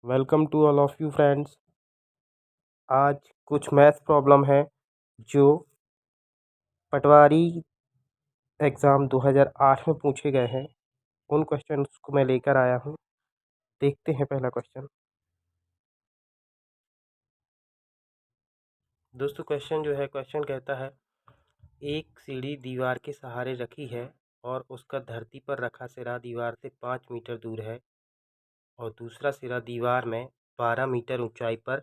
Welcome to all of you friends. आज कुछ math problem है जो पटवारी एग्ज़ाम 2008 में पूछे गए हैं। उन क्वेश्चंस को मैं लेकर आया हूँ। देखते हैं पहला क्वेश्चन। दोस्तों क्वेश्चन जो है, क्वेश्चन कहता है एक सीढ़ी दीवार के सहारे रखी है और उसका धरती पर रखा सिरा दीवार से 5 मीटर दूर है और दूसरा सिरा दीवार में 12 मीटर ऊंचाई पर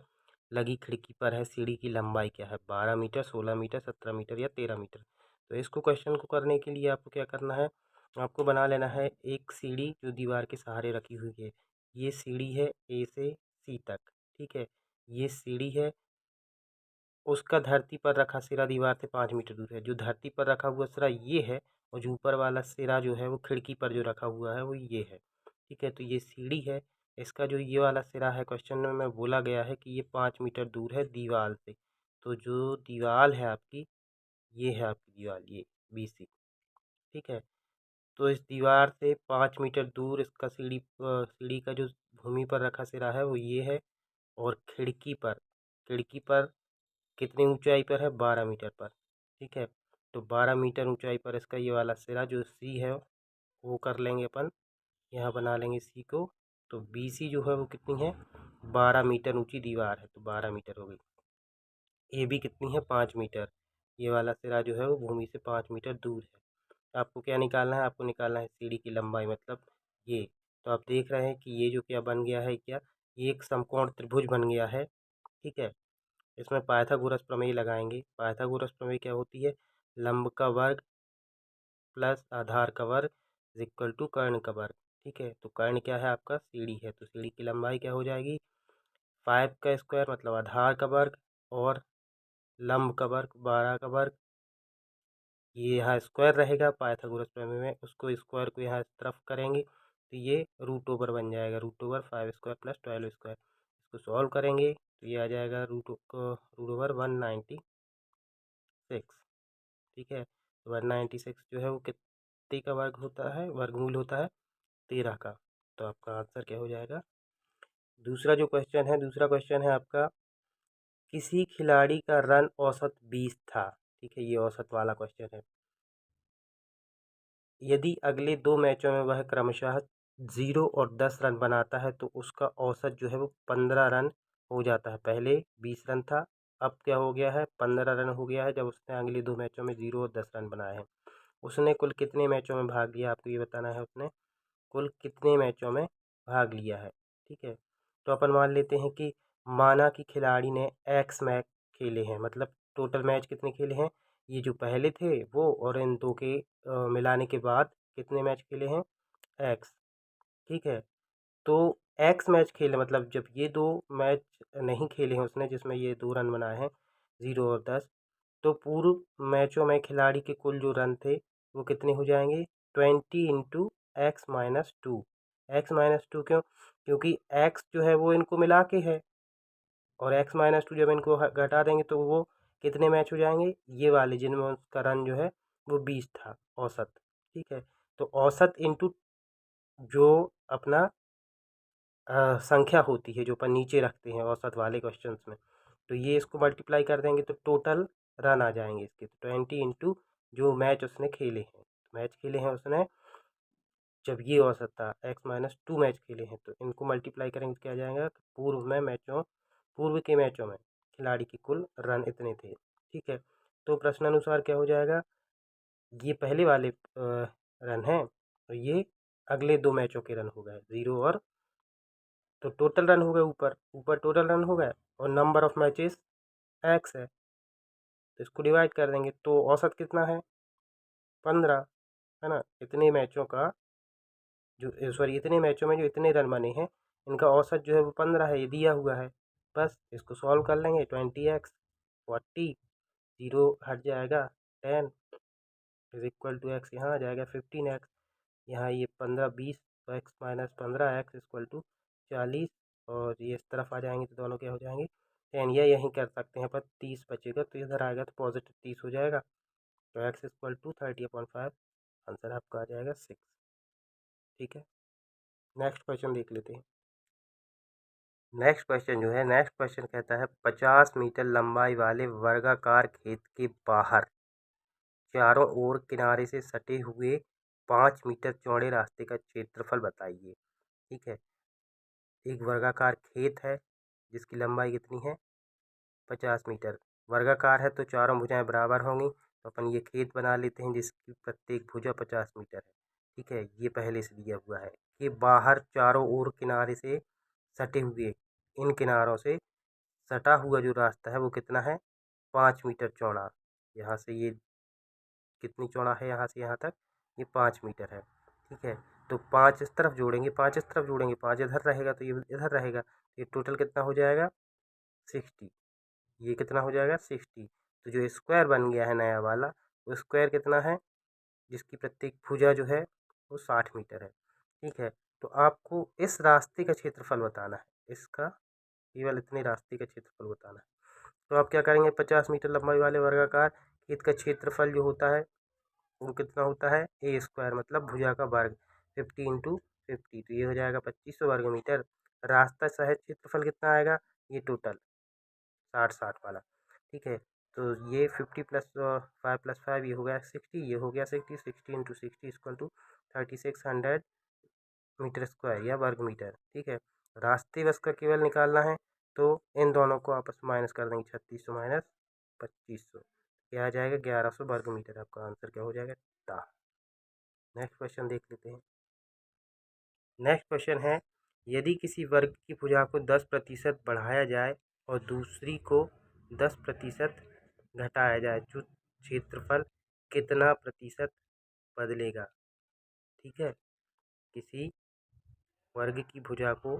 लगी खिड़की पर है। सीढ़ी की लंबाई क्या है? 12 मीटर, 16 मीटर, 17 मीटर या 13 मीटर। तो इसको क्वेश्चन को करने के लिए आपको क्या करना है, आपको बना लेना है एक सीढ़ी जो दीवार के सहारे रखी हुई है। ये सीढ़ी है ए से सी तक, ठीक है। ये सीढ़ी है, उसका धरती पर रखा सिरा दीवार से 5 मीटर दूर है। जो धरती पर रखा हुआ सिरा ये है और जो ऊपर वाला सिरा जो है वो खिड़की पर जो रखा हुआ है वो ये है, ठीक है। तो ये सीढ़ी है, इसका जो ये वाला सिरा है, क्वेश्चन में बोला गया है कि ये 5 मीटर दूर है दीवार से। तो जो दीवार है आपकी, ये है आपकी दीवार, ये BC, ठीक है। तो इस दीवार से 5 मीटर दूर इसका सीढ़ी का जो भूमि पर रखा सिरा है वो ये है। और खिड़की पर कितनी ऊंचाई पर है? 12 मीटर पर, ठीक है। तो 12 मीटर ऊंचाई पर इसका ये वाला सिरा जो सी है वो कर लेंगे अपन, यहाँ बना लेंगे सी को। तो BC जो है वो कितनी है? 12 मीटर ऊंची दीवार है, तो 12 मीटर हो गई। ए भी कितनी है? 5 मीटर। ये वाला सिरा जो है वो भूमि से 5 मीटर दूर है। आपको क्या निकालना है? आपको निकालना है सीढ़ी की लंबाई, मतलब ये। तो आप देख रहे हैं कि ये जो क्या बन गया है, क्या ये एक समकोण त्रिभुज बन गया है, ठीक है। इसमें पाइथागोरस प्रमेय लगाएंगे। पाइथागोरस प्रमेय क्या होती है? लंब का वर्ग प्लस आधार का वर्ग इज इक्वल टू कर्ण का वर्ग, ठीक है। तो कर्ण क्या है? आपका सीढ़ी है, तो सीढ़ी की लंबाई क्या हो जाएगी? 5 का स्क्वायर मतलब आधार का वर्ग और लंब का वर्ग 12 का वर्ग। ये यहाँ स्क्वायर रहेगा पाइथागोरस प्रमेय में, उसको स्क्वायर को यहाँ इस तरफ करेंगे तो ये रूट ओवर बन जाएगा। Root over 5 square plus 12 square. इसको सॉल्व करेंगे तो ये आ जाएगा रूट ओवर 196, ठीक है। 196 जो है वो कितने का वर्ग होता है? वर्गमूल होता है 13 का। तो आपका आंसर क्या हो जाएगा? दूसरा क्वेश्चन है आपका, किसी खिलाड़ी का रन औसत 20 था, ठीक है। ये औसत वाला क्वेश्चन है। यदि अगले 2 मैचों में वह क्रमशः 0 और 10 रन बनाता है तो उसका औसत जो है वो 15 रन हो जाता है। पहले 20 रन था, अब क्या हो गया है? 15 रन हो गया है, जब उसने अगले 2 मैचों में 0 और 10 रन बनाए हैं। उसने कुल कितने मैचों में भाग लिया? आपको ये बताना है, उसने कुल कितने मैचों में भाग लिया है, ठीक है। तो अपन मान लेते हैं कि माना कि खिलाड़ी ने एक्स मैच खेले हैं, मतलब टोटल मैच कितने खेले हैं? ये जो पहले थे वो और इन दो के मिलाने के बाद कितने मैच खेले हैं? एक्स, ठीक है। तो एक्स मैच खेले मतलब जब ये 2 मैच नहीं खेले हैं उसने, जिसमें ये 2 रन बनाए हैं 0 और 10, तो पूर्व मैचों में खिलाड़ी के कुल जो रन थे वो कितने हो जाएंगे? 20 into x minus two. X minus two क्यों? क्योंकि एक्स जो है वो इनको मिला के है और एक्स माइनस टू जब इनको घटा देंगे तो वो कितने मैच हो जाएंगे? ये वाले जिनमें उसका रन जो है वो 20 था औसत, ठीक है। तो औसत इंटू जो अपना संख्या होती है जो अपन नीचे रखते हैं औसत वाले क्वेश्चंस में, तो ये इसको मल्टीप्लाई कर देंगे तो टोटल रन आ जाएंगे इसके। तो 20 इंटू जो मैच उसने खेले हैं, मैच खेले हैं उसने जब ये औसत था, एक्स माइनस टू मैच खेले हैं, तो इनको मल्टीप्लाई करेंगे तो क्या आ जाएगा? पूर्व के मैचों में खिलाड़ी के कुल रन इतने थे, ठीक है। तो प्रश्नानुसार क्या हो जाएगा? ये पहले वाले रन हैं और ये अगले 2 मैचों के रन हो गए 0 और, तो टोटल रन हो गए ऊपर ऊपर टोटल रन हो गए और नंबर ऑफ मैचेस एक्स है, तो इसको डिवाइड कर देंगे तो औसत कितना है? 15, है ना। इतने मैचों का जो सॉरी इतने मैचों में जो इतने रन बने हैं इनका औसत जो है वो 15 है, ये दिया हुआ है। बस इसको सॉल्व कर लेंगे। 20x 40, 0 हट जाएगा 10 इज इक्वल टू एक्स, यहाँ आ जाएगा 15x। यहाँ ये 15 20, तो x minus 15 x equal to 40, और ये इस तरफ आ जाएंगे तो दोनों क्या हो जाएंगे? 10, या यहीं कर सकते हैं पर 30 बचेगा तो इधर आएगा तो पॉजिटिव 30 हो जाएगा। तो एक्स इक्वल टू 30/5, आंसर आपका आ जाएगा 6, ठीक है। नेक्स्ट क्वेश्चन देख लेते हैं। नेक्स्ट क्वेश्चन कहता है 50 मीटर लंबाई वाले वर्गाकार खेत के बाहर चारों ओर किनारे से सटे हुए 5 मीटर चौड़े रास्ते का क्षेत्रफल बताइए। ठीक है, एक वर्गाकार खेत है जिसकी लंबाई कितनी है 50 मीटर। वर्गाकार है तो चारों भुजाएं बराबर होंगी, तो अपन ये खेत बना लेते हैं जिसकी प्रत्येक भुजा 50 मीटर है। ठीक है, ये पहले से दिया हुआ है कि बाहर चारों ओर किनारे से सटे हुए, इन किनारों से सटा हुआ जो रास्ता है वो कितना है 5 मीटर चौड़ा। यहाँ से ये कितनी चौड़ा है, यहाँ से यहाँ तक ये 5 मीटर है। ठीक है, तो 5 इस तरफ जोड़ेंगे, 5 इस तरफ जोड़ेंगे, 5 इधर रहेगा तो ये इधर रहेगा, तो ये टोटल कितना हो जाएगा 60। ये कितना हो जाएगा 60। तो जो स्क्वायर बन गया है नया वाला, वो स्क्वायर कितना है, जिसकी प्रत्येक भुजा जो है वो 60 मीटर है। ठीक है, तो आपको इस रास्ते का क्षेत्रफल बताना है, इसका केवल इतने रास्ते का क्षेत्रफल बताना है। तो आप क्या करेंगे, 50 मीटर लंबाई वाले वर्गाकार खेत का क्षेत्रफल जो होता है वो कितना होता है ए स्क्वायर, मतलब भुजा का वर्ग 50 इंटू 50, तो ये हो जाएगा 2500 वर्ग मीटर। रास्ता सहज क्षेत्रफल कितना आएगा, ये टोटल 60 वाला। ठीक है, तो ये 50 प्लस 5 प्लस 5 ये हो गया 60, ये हो गया 60, 60 into 60 equal to 3600 metre square या वर्ग मीटर। ठीक है, रास्ते बस का केवल निकालना है, तो इन दोनों को आपस में माइनस कर देंगे, 3600 माइनस 2500 क्या आ जाएगा 1100 वर्ग मीटर। आपका आंसर क्या हो जाएगा टा। नेक्स्ट क्वेश्चन देख लेते हैं। नेक्स्ट क्वेश्चन है यदि किसी वर्ग की भुजा को 10% बढ़ाया जाए और दूसरी को 10% घटाया जाए तो क्षेत्रफल कितना प्रतिशत बदलेगा। ठीक है, किसी वर्ग की भुजा को,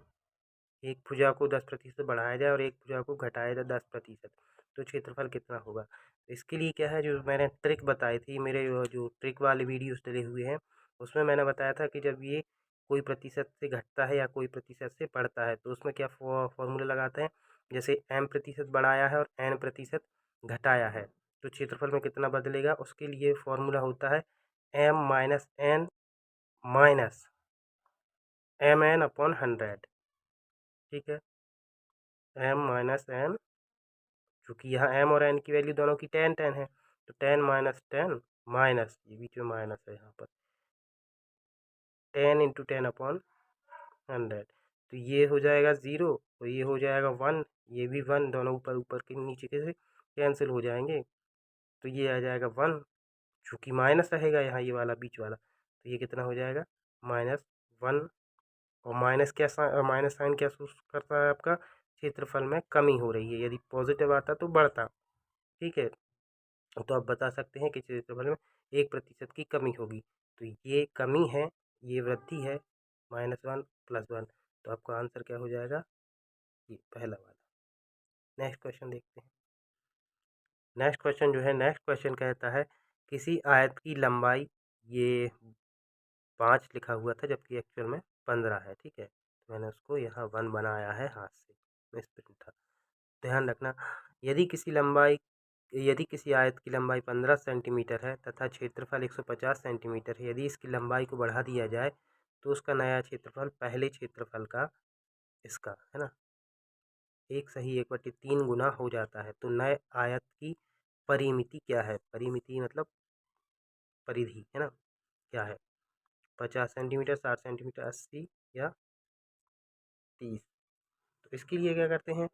एक भुजा को 10% बढ़ाया जाए और एक भुजा को घटाया जाए 10%, तो क्षेत्रफल कितना होगा। इसके लिए क्या है, जो मैंने ट्रिक बताई थी, मेरे जो ट्रिक वाले वीडियोस डले हुए हैं उसमें मैंने बताया था कि जब ये कोई प्रतिशत से घटता है या कोई प्रतिशत से बढ़ता है तो उसमें क्या फॉर्मूला लगाते हैं, जैसे m प्रतिशत बढ़ाया है और n प्रतिशत घटाया है तो क्षेत्रफल में कितना बदलेगा, उसके लिए फॉर्मूला होता है m minus n minus m n upon 100। ठीक है, m माइनस n, चूँकि यहाँ m और n की वैल्यू दोनों की 10 है, तो 10 माइनस ये बीच में माइनस है यहाँ पर 10 इंटू 10 अपॉन 100, तो ये हो जाएगा 0 और ये हो जाएगा 1, ये भी 1, दोनों ऊपर ऊपर के नीचे के से कैंसिल हो जाएंगे, तो ये आ जाएगा 1। चूँकि माइनस रहेगा यहाँ ये वाला बीच वाला, तो ये कितना हो जाएगा -1। और माइनस साइन क्या करता है, आपका क्षेत्रफल में कमी हो रही है, यदि पॉजिटिव आता तो बढ़ता। ठीक है, तो आप बता सकते हैं कि क्षेत्रफल में 1% की कमी होगी, तो ये कमी है, ये वृद्धि है -1 +1, तो आपका आंसर क्या हो जाएगा, ये पहला वाला। नेक्स्ट क्वेश्चन देखते हैं। नेक्स्ट क्वेश्चन कहता है किसी आयत की लंबाई, ये 5 लिखा हुआ था जबकि एक्चुअल में 15 है। ठीक है, तो मैंने उसको यहाँ 1 बनाया है हाथ से, मिसप्रिंट था, ध्यान रखना। यदि किसी लंबाई यदि किसी आयत की लंबाई 15 सेंटीमीटर है तथा क्षेत्रफल 150 सेंटीमीटर है, यदि इसकी लंबाई को बढ़ा दिया जाए तो उसका नया क्षेत्रफल पहले क्षेत्रफल का, इसका है ना, 1/3 गुना हो जाता है, तो नए आयत की परिमिति क्या है। परिमिति मतलब परिधि है ना, क्या है 50 सेंटीमीटर, 60 सेंटीमीटर, 80 या 30। तो इसके लिए क्या करते हैं,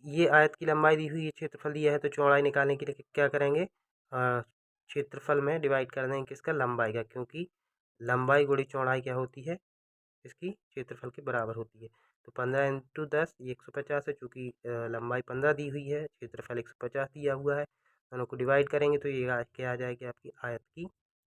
ये आयत की लंबाई दी हुई है, क्षेत्रफल दिया है, तो चौड़ाई निकालने के लिए क्या करेंगे, क्षेत्रफल में डिवाइड कर देंगे किसका, लंबाई का, क्योंकि लंबाई गुणी चौड़ाई क्या होती है, इसकी क्षेत्रफल के बराबर होती है। तो 15 इंटू 10 ये 150 है, चूँकि लंबाई 15 दी हुई है, क्षेत्रफल 150 दिया हुआ है, दोनों को डिवाइड करेंगे तो ये क्या आ जाएगी आपकी आयत की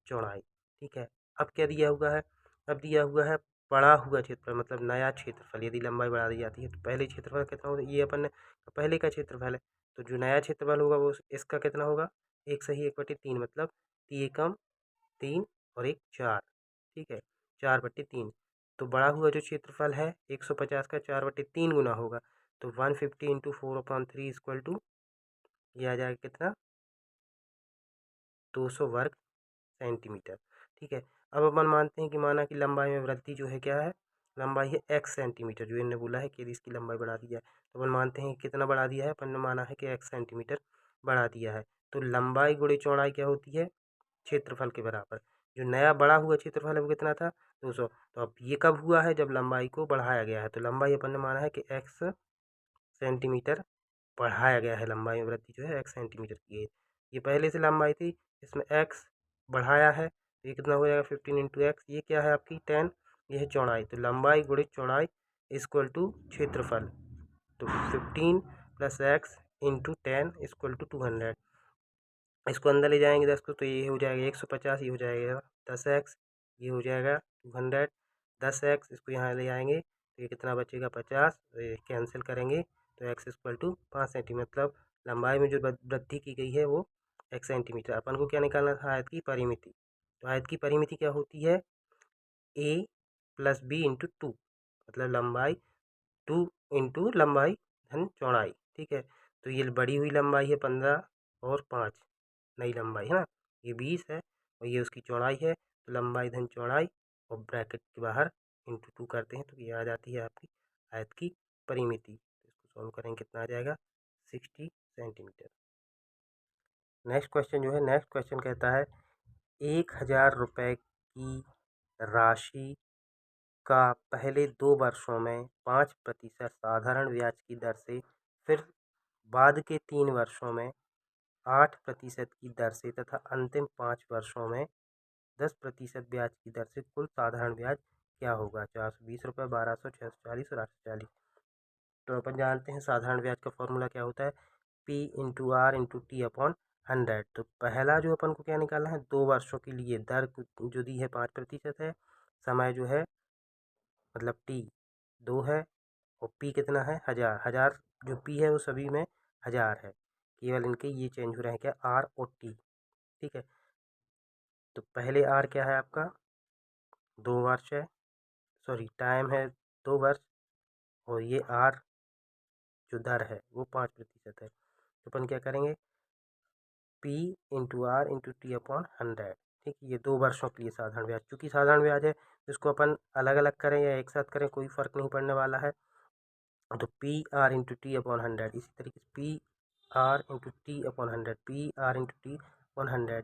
चौड़ाई। ठीक है, अब क्या दिया हुआ है, अब दिया हुआ है बढ़ा हुआ क्षेत्रफल, मतलब नया क्षेत्रफल, यदि लंबाई बढ़ा दी जाती है तो पहले क्षेत्रफल कितना होगा, ये अपन ने पहले का क्षेत्रफल है, तो जो नया क्षेत्रफल होगा वो इसका कितना होगा 1/3, मतलब 3 और 1 4। ठीक है, 4/3, तो बढ़ा हुआ जो क्षेत्रफल है 150 का 4/3 गुना होगा, तो 150 इंटू 4/3 इक्वल टू ये आ जाएगा कितना 200 वर्ग सेंटीमीटर। ठीक है, अब अपन मानते हैं कि माना कि लंबाई में वृद्धि जो है क्या है लंबाई है x सेंटीमीटर, जो इन्होंने बोला है कि यदि इसकी लंबाई बढ़ा दी जाए, तो अपन मानते हैं कितना बढ़ा दिया है, अपन ने माना है कि x सेंटीमीटर बढ़ा दिया है। तो लंबाई गुणे चौड़ाई क्या होती है, क्षेत्रफल के बराबर। जो नया बढ़ा हुआ क्षेत्रफल है वो कितना था, 200। तो अब ये कब हुआ है, जब लंबाई को बढ़ाया गया है। तो लंबाई अपन ने माना है कि x सेंटीमीटर बढ़ाया गया है, लंबाई में वृद्धि जो है x सेंटीमीटर की है। ये पहले से लंबाई थी, इसमें x बढ़ाया है, तो ये कितना हो जाएगा 15 इंटू एक्स। ये क्या है आपकी 10, ये है चौड़ाई। तो लंबाई गुणे चौड़ाई इक्वल टू क्षेत्रफल। तो 15 plus x into 10 equal to 200। इसको अंदर ले जाएंगे 10 को, तो ये हो जाएगा 150, ये हो जाएगा 10x, ये हो जाएगा 200। 10x इसको यहाँ ले आएंगे तो ये कितना बचेगा 50, तो ये कैंसिल करेंगे तो x इक्वल टू 5 सेंटीमीटर। मतलब लंबाई में जो वृद्धि की गई है वो 1 सेंटीमीटर। अपन को क्या निकालना था, आयत की परिमिति। तो आयत की परिमिति क्या होती है, a प्लस बी इंटू 2, मतलब लंबाई 2 इंटू लंबाई धन चौड़ाई। ठीक है, तो ये बढ़ी हुई लंबाई है 15 और 5 नई लंबाई है ना, ये 20 है और ये उसकी चौड़ाई है। तो लंबाई धन चौड़ाई और ब्रैकेट के बाहर इंटू 2 करते हैं तो ये आ जाती है आपकी आयत की परिमिति। तो इसको सॉल्व करेंगे कितना आ जाएगा 60 सेंटीमीटर। नेक्स्ट क्वेश्चन जो है, नेक्स्ट क्वेश्चन कहता है 1000 रुपये की राशि का पहले 2 वर्षों में 5% साधारण ब्याज की दर से, फिर बाद के 3 वर्षों में 8% की दर से तथा अंतिम 5 वर्षों में 10% ब्याज की दर से कुल साधारण ब्याज क्या होगा। 420 रुपये, 1200, 640 और 840। तो अपन जानते हैं साधारण ब्याज का फॉर्मूला क्या होता है, P into r into t upon 100। तो पहला जो अपन को क्या निकालना है, 2 वर्षों के लिए दर जो दी है 5% है, समय जो है मतलब टी 2 है, और पी कितना है 1000। 1000 जो पी है वो सभी में 1000 है, केवल इनके ये चेंज हो रहे हैं क्या, आर और टी। ठीक है, तो पहले आर क्या है आपका 2 वर्ष है, सॉरी टाइम है 2 वर्ष, और ये आर जो दर है वो 5% है। तो अपन क्या करेंगे, p into r into t upon 100। ठीक है, ये 2 वर्षों के लिए साधारण ब्याज, चूँकि साधारण ब्याज है इसको अपन अलग अलग करें या एक साथ करें कोई फ़र्क नहीं पड़ने वाला है। तो P R into t upon 100, इसी तरीके से P R into t upon 100, P R into t upon 100।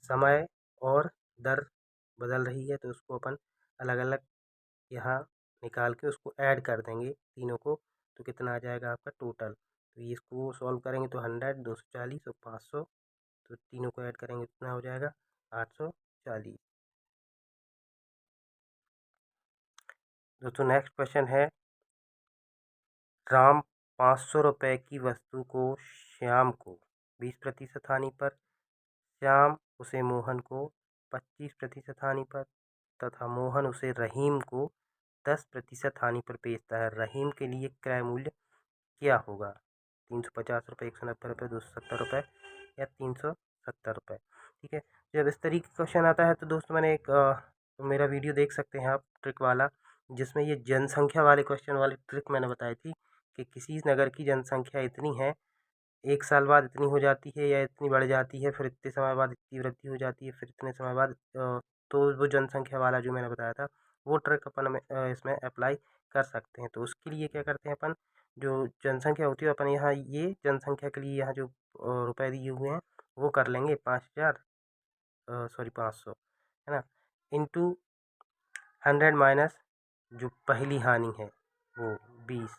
समय और दर बदल रही है तो उसको अपन अलग अलग यहाँ निकाल के उसको ऐड कर देंगे तीनों को, तो कितना आ जाएगा आपका टोटल। तो ये इसको सॉल्व करेंगे तो 100, 240 और 500, तो तीनों को ऐड करेंगे कितना हो जाएगा 840। दोस्तों नेक्स्ट क्वेश्चन है, राम 500 रुपये की वस्तु को श्याम को 20% हानि पर, श्याम उसे मोहन को 25% हानि पर तथा मोहन उसे रहीम को 10% हानि पर बेचता है। रहीम के लिए क्रय मूल्य क्या होगा, 350 रुपये, 190 रुपये, 270 रुपये या 370 रुपये। ठीक है, जब इस तरीके का क्वेश्चन आता है तो दोस्तों मैंने एक मेरा वीडियो देख सकते हैं आप ट्रिक वाला, जिसमें ये जनसंख्या वाले क्वेश्चन वाली ट्रिक मैंने बताई थी कि किसी नगर की जनसंख्या इतनी है, 1 साल बाद इतनी हो जाती है या इतनी बढ़ जाती है, फिर इतने समय बाद इतनी वृद्धि हो जाती है, फिर इतने समय बाद तो वो जनसंख्या वाला जो मैंने बताया था वो ट्रिक अपन में इसमें अप्लाई कर सकते हैं। तो उसके लिए क्या करते हैं अपन, जो जनसंख्या होती है अपन यहाँ ये जनसंख्या के लिए यहाँ जो रुपए दिए हुए हैं वो कर लेंगे 5000, सॉरी 500 है ना, इंटू 100 माइनस जो पहली हानि है वो 20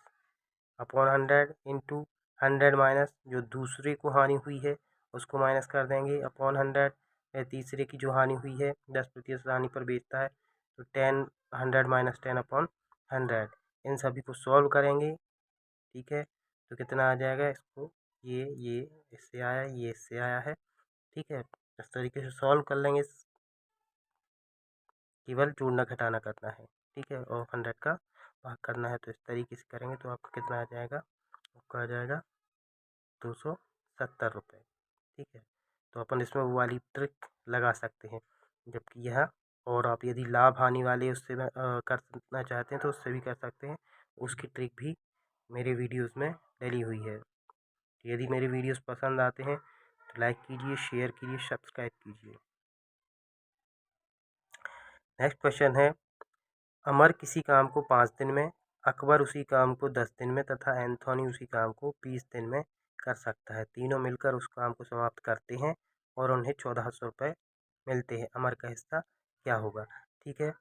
अपॉन 100 इंटू 100 माइनस जो दूसरे को हानि हुई है उसको माइनस कर देंगे अपॉन 100। तीसरे की जो हानि हुई है 10% हानि पर बेचता है तो 10, 100 माइनस 10 अपॉन 100। इन सभी को सॉल्व करेंगे। ठीक है, तो कितना आ जाएगा, इसको ये इससे आया, ये इससे आया है। ठीक है, इस तरीके से सॉल्व कर लेंगे, केवल जोड़ना घटाना करना है। ठीक है, और 100 का भाग करना है, तो इस तरीके से करेंगे तो आपका कितना आ जाएगा, आपका आ जाएगा 270 रुपये। ठीक है, तो अपन इसमें वो वाली ट्रिक लगा सकते हैं, जबकि यह और आप यदि लाभ हानि वाले उससे करना चाहते हैं तो उससे भी कर सकते हैं, उसकी ट्रिक भी मेरे वीडियोस में डली हुई है। यदि मेरे वीडियोस पसंद आते हैं तो लाइक कीजिए, शेयर कीजिए, सब्सक्राइब कीजिए। नेक्स्ट क्वेश्चन है, अमर किसी काम को 5 दिन में, अकबर उसी काम को 10 दिन में तथा एंथोनी उसी काम को 20 दिन में कर सकता है। तीनों मिलकर उस काम को समाप्त करते हैं और उन्हें 1400 रुपये मिलते हैं। अमर का हिस्सा क्या होगा? ठीक है,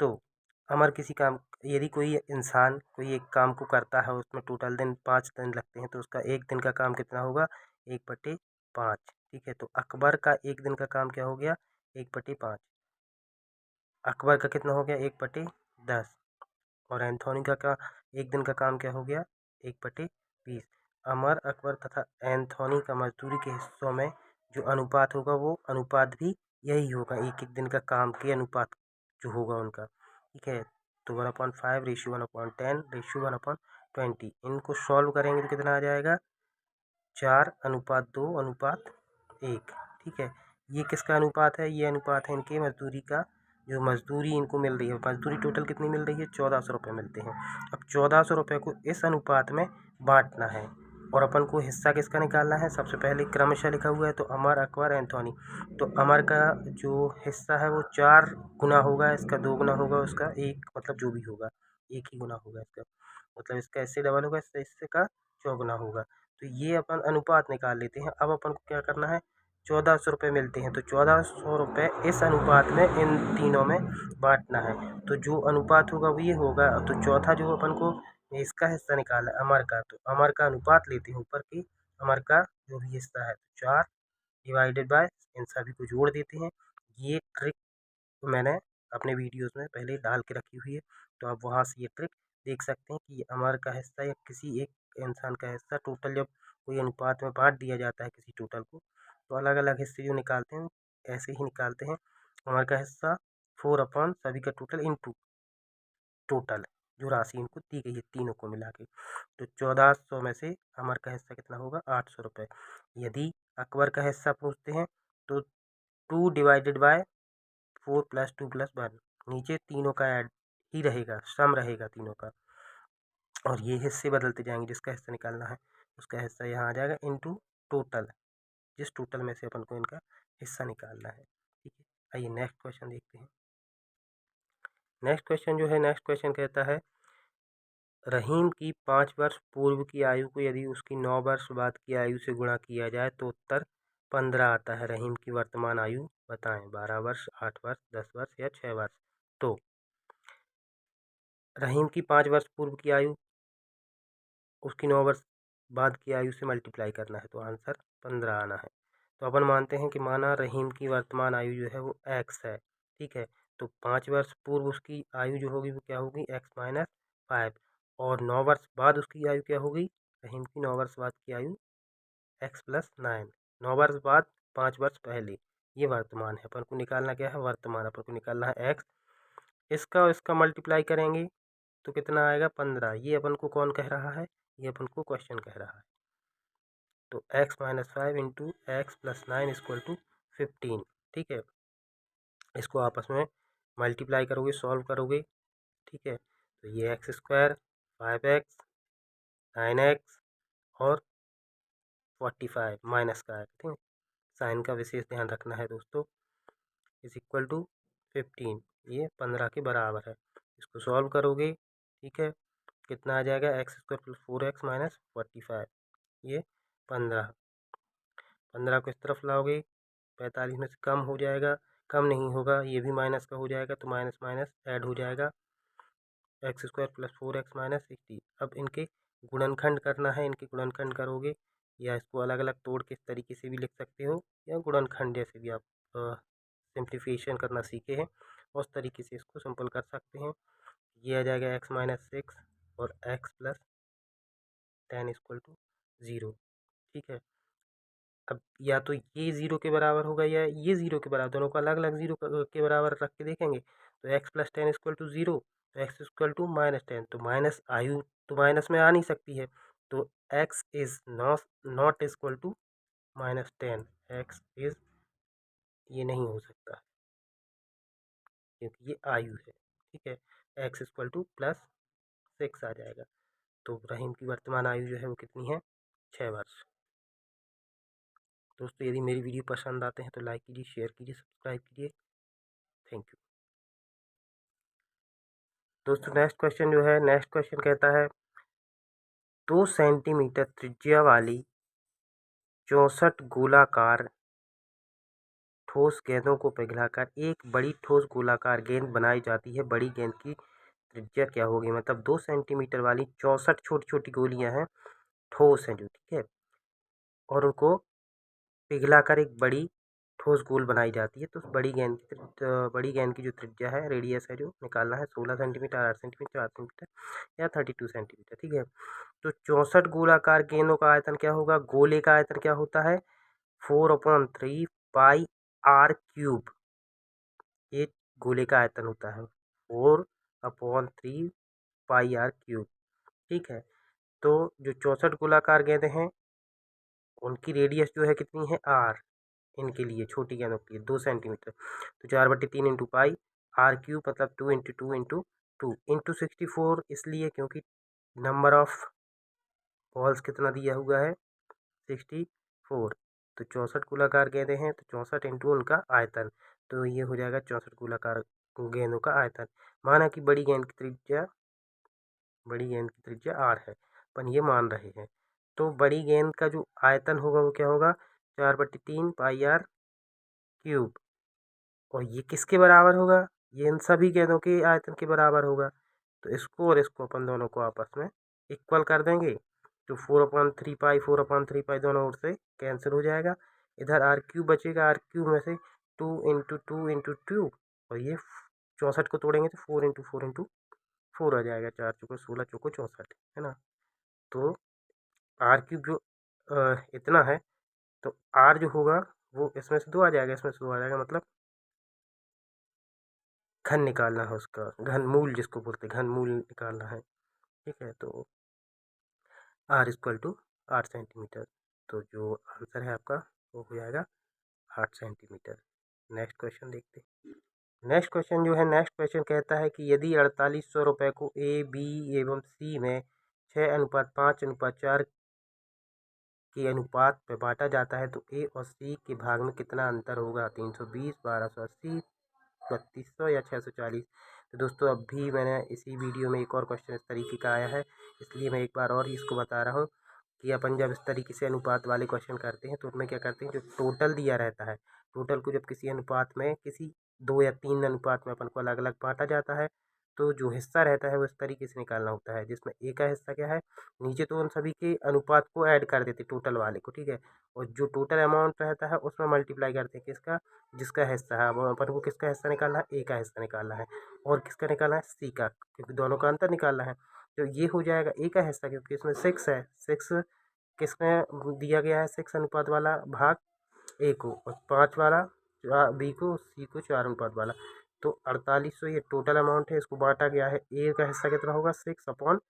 तो अमर किसी काम, यदि कोई इंसान कोई एक काम को करता है, उसमें टोटल दिन 5 दिन लगते हैं, तो उसका एक दिन का काम कितना होगा? 1/5। ठीक है, तो अकबर का एक दिन का काम क्या हो गया? 1/5। अकबर का कितना हो गया? 1/10। और एंथोनी का एक दिन का काम क्या हो गया? 1/20। अमर, अकबर तथा एंथोनी का मजदूरी के हिस्सों में जो अनुपात होगा वो अनुपात भी यही होगा, एक एक दिन का काम के अनुपात जो होगा उनका। ठीक है, तो 1/5 रेशियो 1/10 रेशियो 1/20। इनको सॉल्व करेंगे तो कितना आ जाएगा? 4:2:1। ठीक है, ये किसका अनुपात है? ये अनुपात है इनके मजदूरी का, जो मजदूरी इनको मिल रही है। मजदूरी टोटल कितनी मिल रही है? 1400 रुपये मिलते हैं। अब 1400 रुपये को इस अनुपात में बांटना है और अपन को हिस्सा किसका निकालना है? सबसे पहले क्रमशः लिखा हुआ है, तो अमर, अकबर, एंथोनी। तो अमर का जो हिस्सा है वो 4 गुना होगा, इसका 2 गुना होगा, उसका 1, मतलब जो भी होगा 1 ही गुना होगा इसका, मतलब इसका इससे डबल होगा, इससे इससे का 4 गुना होगा। तो ये अपन अनुपात निकाल लेते हैं। अब अपन को क्या करना है? 1400 रुपये मिलते हैं, तो 1400 रुपये इस अनुपात में इन तीनों में बांटना है। तो जो अनुपात होगा वो ये होगा। तो चौथा जो अपन को इसका हिस्सा निकाला है अमर का, तो अमर का अनुपात लेते हैं ऊपर की, अमर का जो भी हिस्सा है 4 डिवाइडेड बाय, इन सभी को जोड़ देते हैं। ये ट्रिक मैंने अपने वीडियोस में पहले डाल के रखी हुई है, तो आप वहाँ से ये ट्रिक देख सकते हैं कि अमर का हिस्सा या किसी एक इंसान का हिस्सा टोटल जब कोई अनुपात में बांट दिया जाता है किसी टोटल को, तो अलग अलग हिस्से जो निकालते हैं ऐसे ही निकालते हैं। अमर का हिस्सा 4 सभी का टोटल इंटू टोटल जो राशि इनको दी गई है तीनों को मिला के, तो 1400 में से अमर का हिस्सा कितना होगा? 800 रुपये। यदि अकबर का हिस्सा पूछते हैं तो 2 डिवाइडेड बाय 4 + 2 + 1, नीचे तीनों का ऐड ही रहेगा, सम रहेगा तीनों का, और ये हिस्से बदलते जाएंगे। जिसका हिस्सा निकालना है उसका हिस्सा यहाँ आ जाएगा इंटू टोटल, जिस टोटल में से अपन को इनका हिस्सा निकालना है। ठीक है, आइए नेक्स्ट क्वेश्चन देखते हैं। नेक्स्ट क्वेश्चन कहता है, रहीम की 5 वर्ष पूर्व की आयु को यदि उसकी 9 वर्ष बाद की आयु से गुणा किया जाए तो उत्तर 15 आता है। रहीम की वर्तमान आयु बताएं। 12 वर्ष, 8 वर्ष, 10 वर्ष या 6 वर्ष। तो रहीम की 5 वर्ष पूर्व की आयु उसकी 9 वर्ष बाद की आयु से मल्टीप्लाई करना है, तो आंसर 15 आना है। तो अपन मानते हैं कि माना रहीम की वर्तमान आयु जो है वो x है। ठीक है, तो 5 वर्ष पूर्व उसकी आयु जो होगी वो क्या होगी? x - 5। और 9 वर्ष बाद उसकी आयु क्या होगी? रहीम की 9 वर्ष बाद की आयु x + 9। 9 वर्ष बाद 5 वर्ष पहले, ये वर्तमान है। अपन को निकालना क्या है? वर्तमान। अपन को निकालना है x, इसका और इसका मल्टीप्लाई करेंगे तो कितना आएगा? 15। ये अपन को कौन कह रहा है? ये अपन को क्वेश्चन कह रहा है। तो x - 5 इंटू x + 9 = 15। ठीक है, इसको आपस में मल्टीप्लाई करोगे, सॉल्व करोगे। ठीक है, तो ये x² 5x 9x और 45 माइनस का है। ठीक है, साइन का विशेष ध्यान रखना है दोस्तों। = 15, ये 15 के बराबर है। इसको सॉल्व करोगे, ठीक है, कितना आ जाएगा? x² + 4x - 45, ये 15। 15 को इस तरफ लाओगे, 45 में से कम हो जाएगा, कम नहीं होगा, ये भी माइनस का हो जाएगा, तो माइनस माइनस ऐड हो जाएगा। x² + 4x - 60। अब इनके गुणनखंड करना है, इनके गुणनखंड करोगे, या इसको अलग अलग तोड़ के इस तरीके से भी लिख सकते हो, या गुणनखंड जैसे भी आप सिंप्लीफिकेशन करना सीखे हैं उस तरीके से इसको सिंपल कर सकते हैं। ये आ जाएगा x - 6 और x + 10 = 0। ठीक है, अब या तो ये 0 के बराबर होगा या ये 0 के बराबर, दोनों को अलग अलग 0 के बराबर रख के देखेंगे। तो x + 10 = 0, तो x = -10, तो माइनस आयु तो माइनस में आ नहीं सकती है, तो x is not equal to -10, x is, ये नहीं हो सकता क्योंकि ये आयु है। ठीक है, x = +6 आ जाएगा। तो रहीम की वर्तमान आयु जो है वो कितनी है? 6 वर्ष। दोस्तों यदि मेरी वीडियो पसंद आते हैं तो लाइक कीजिए, शेयर कीजिए, सब्सक्राइब कीजिए। Thank you. दोस्तों नेक्स्ट क्वेश्चन कहता है 2 सेंटीमीटर त्रिज्या वाली 64 गोलाकार ठोस गेंदों को पिघलाकर एक बड़ी ठोस गोलाकार गेंद बनाई जाती है। बड़ी गेंद की त्रिज्या क्या होगी? मतलब 2 सेंटीमीटर वाली 64 छोटी छोटी गोलियां हैं, ठोस हैं जो, ठीक है, और उनको पिघलाकर एक बड़ी ठोस गोल बनाई जाती है। तो उस बड़ी गेंद की जो त्रिज्या है, रेडियस है, जो निकालना है 16 सेंटीमीटर, 8 सेंटीमीटर, 4 सेंटीमीटर या 32 सेंटीमीटर, ठीक है। तो 64 गोलाकार गेंदों का आयतन क्या होगा? गोले का आयतन क्या होता है? 4/3 पाई आर क्यूब। एक गोले का आयतन होता है 4/3 पाई आर क्यूब, ठीक है। तो जो 64 गोलाकार गेंदें हैं उनकी रेडियस जो है कितनी है? आर। इनके लिए छोटी गेंदों के लिए 2 सेंटीमीटर, तो 4/3 इंटू पाई आर क्यूब, मतलब 2 इंटू 2 इंटू 2 इंटू 64, इसलिए क्योंकि नंबर ऑफ बॉल्स कितना दिया हुआ है? 64। तो 64 गोलाकार गेंदें हैं तो 64 इंटू उनका आयतन, तो ये हो जाएगा 64 गोलाकार गेंदों का आयतन। माना कि बड़ी गेंद की त्रिज्या आर है, अपन ये मान रहे हैं। तो बड़ी गेंद का जो आयतन होगा वो क्या होगा? 4/3 पाई आर क्यूब। और ये किसके बराबर होगा? ये इन सभी गेंदों के आयतन के बराबर होगा। तो इसको और इसको अपन दोनों को आपस में इक्वल कर देंगे, तो 4/3 पाई दोनों ओर से कैंसिल हो जाएगा। इधर आर क्यूब बचेगा, आर क्यूब में से 2 इंटू 2 इंटू 2, और ये 64 को तोड़ेंगे तो 4 इंटू 4 इंटू 4 आ जाएगा। 4 चौको 16, चौको 64, है ना। तो आर क्यूब जो इतना है, तो आर जो होगा वो इसमें से 2 आ जाएगा, इसमें से 2 आ जाएगा, मतलब घन निकालना है उसका, घन मूल जिसको बोलते हैं, घन मूल निकालना है, ठीक है। तो आर इक्वल टू 8 सेंटीमीटर। तो जो आंसर है आपका वो हो जाएगा 8 सेंटीमीटर। नेक्स्ट क्वेश्चन देखते हैं। नेक्स्ट क्वेश्चन कहता है कि यदि 4800 रुपये को ए, बी एवं सी में 6:5:4 के अनुपात में बांटा जाता है तो ए और सी के भाग में कितना अंतर होगा? 320, 1280, 3200 या 640। तो दोस्तों अभी मैंने इसी वीडियो में एक और क्वेश्चन इस तरीके का आया है, इसलिए मैं एक बार और ही इसको बता रहा हूँ कि अपन जब इस तरीके से अनुपात वाले क्वेश्चन करते हैं तो उनमें क्या करते हैं, जो टोटल दिया रहता है, टोटल को जब किसी अनुपात में, किसी 2 या 3 अनुपात में अपन को अलग अलग बांटा जाता है, तो जो हिस्सा रहता है वो इस तरीके से निकालना होता है, जिसमें ए का हिस्सा क्या है, नीचे तो उन सभी के अनुपात को ऐड कर देते टोटल वाले को, ठीक है, और जो टोटल अमाउंट रहता है उसमें मल्टीप्लाई करते हैं किसका, जिसका हिस्सा है। अब अपन को किसका हिस्सा निकालना है? ए का हिस्सा निकालना है। और किसका निकालना है? सी का, क्योंकि दोनों का अंतर निकालना है। तो ये हो जाएगा ए का हिस्सा, क्योंकि इसमें 6 है, 6 किसमें दिया गया है? 6 अनुपात वाला भाग ए को, और 5 वाला बी को, सी को 4 अनुपात वाला। तो 4800 ये टोटल अमाउंट है, इसको बांटा गया है। ए का हिस्सा कितना होगा? 6/6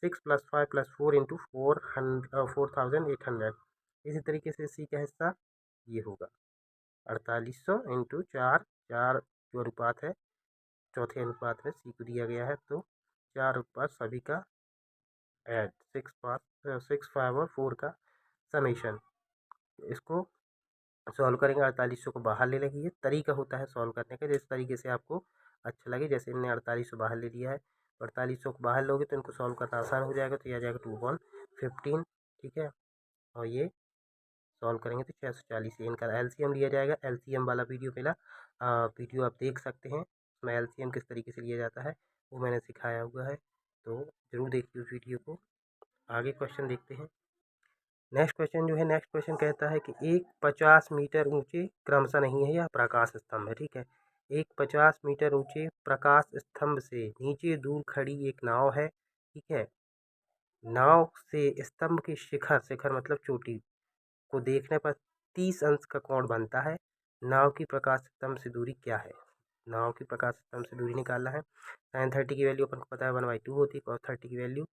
+ 5 + 4 इंटू 4800। इसी तरीके से सी का हिस्सा ये होगा 4800 इंटू 4, 4 जो अनुपात है, चौथे अनुपात में सी को दिया गया है, तो 4 अनुपात सभी का ऐड 6, 5 और 4 का समेशन। इसको सॉल्व करेंगे, 4800 को बाहर ले लेंगे। ये तरीका होता है सॉल्व करने का, जिस तरीके से आपको अच्छा लगे। जैसे इनने 4800 बाहर ले लिया है, 4800 को बाहर लोगे तो इनको सॉल्व करना आसान हो जाएगा। तो ये आ जाएगा 2/15, ठीक है। और ये सॉल्व करेंगे तो 640, इनका एलसीएम लिया जाएगा। एलसीएम वाला वीडियो आप देख सकते हैं, उसमें एलसीएम किस तरीके से लिया जाता है वो मैंने सिखाया हुआ है, तो ज़रूर देखिए उस वीडियो को। आगे क्वेश्चन देखते हैं। नेक्स्ट क्वेश्चन कहता है कि एक 50 मीटर ऊंचे, क्रमशः नहीं है, यह प्रकाश स्तंभ है, ठीक है। एक 50 मीटर ऊंचे प्रकाश स्तंभ से नीचे दूर खड़ी एक नाव है, ठीक है। नाव से स्तंभ के शिखर, शिखर मतलब चोटी को देखने पर 30 अंश का कोण बनता है। नाव की प्रकाश स्तंभ से दूरी क्या है? नाव की प्रकाश स्तंभ से दूरी निकालना है। sin30 की वैल्यू अपन को पता है 1/2 होती है, cos30 की वैल्यू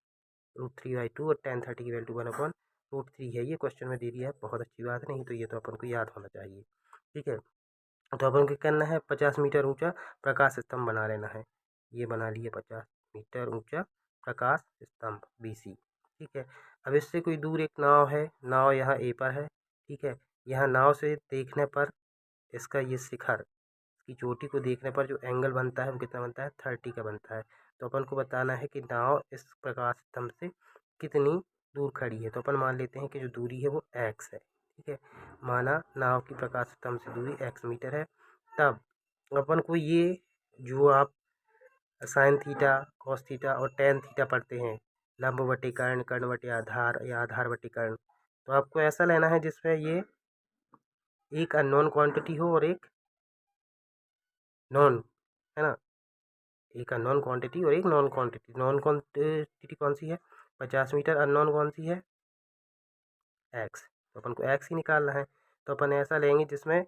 √3/2, और tan30 की वैल्यू 1/√3 है। ये क्वेश्चन में दे दिया है, बहुत अच्छी बात नहीं, तो ये तो अपन को याद होना चाहिए, ठीक है। तो अपन को क्या करना है? 50 मीटर ऊंचा प्रकाश स्तंभ बना लेना है। ये बना लिए 50 मीटर ऊंचा प्रकाश स्तंभ BC, ठीक है। अब इससे कोई दूर एक नाव है, नाव यहाँ ए पर है, ठीक है। यहाँ नाव से देखने पर इसका ये शिखर, इसकी चोटी को देखने पर जो एंगल बनता है वो कितना बनता है? 30 का बनता है। तो अपन को बताना है कि नाव इस प्रकाश स्तंभ से कितनी दूर खड़ी है। तो अपन मान लेते हैं कि जो दूरी है वो x है। ठीक है, माना नाव की प्रकाश स्तंभ से दूरी x मीटर है। तब अपन को ये जो आप साइन थीटा, कॉस थीटा और टेन थीटा पढ़ते हैं, लंब बटे कर्ण, कर्ण बटे आधार या आधार बटे कर्ण, तो आपको ऐसा लेना है जिसमें ये एक अननोन क्वांटिटी हो और एक नॉन, है ना, एक अननोन क्वांटिटी और एक नॉन क्वांटिटी। नॉन क्वांटिटी कौन सी है? 50 मीटर। अननोन कौन सी है? एक्स। तो अपन को एक्स ही निकालना है। तो अपन ऐसा लेंगे जिसमें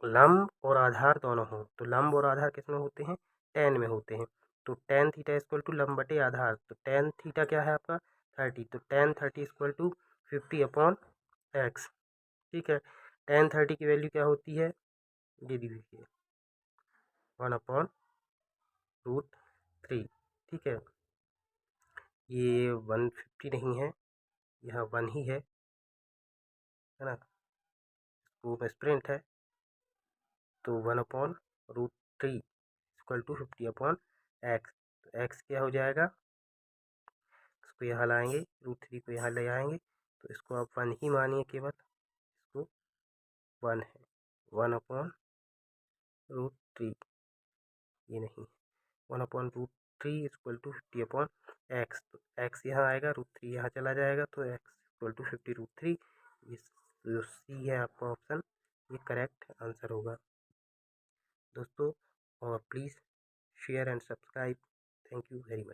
लंब और आधार दोनों हों। तो लंब और आधार किस में होते हैं? टेन में होते हैं। तो टेन थीटा इक्वल टू लंब बटे आधार। तो टेन थीटा क्या है आपका? 30। तो ten 30 equal to 50 upon x. ठीक है, टेन 30 की वैल्यू क्या होती है? ये दी हुई है 1/√3। ठीक है, ये 150 नहीं है, यहाँ 1 ही है ना, वो स्प्रिंट है। तो 1/√3 इक्वल टू 50 अपॉन एक्स। तो एक्स क्या हो जाएगा? इसको यहाँ लाएंगे, √3 को यहाँ ले आएंगे, तो इसको आप 1 ही मानिए केवल, इसको 1 है, 1/√3, ये नहीं, 1/√3 इक्वल टू 50 अपॉन एक्स। तो एक्स यहाँ आएगा, √3 यहाँ चला जाएगा, तो एक्स इक्वल टू 50√3। ये जो सी है आपका ऑप्शन, ये करेक्ट आंसर होगा दोस्तों। और please share and subscribe. Thank you very much.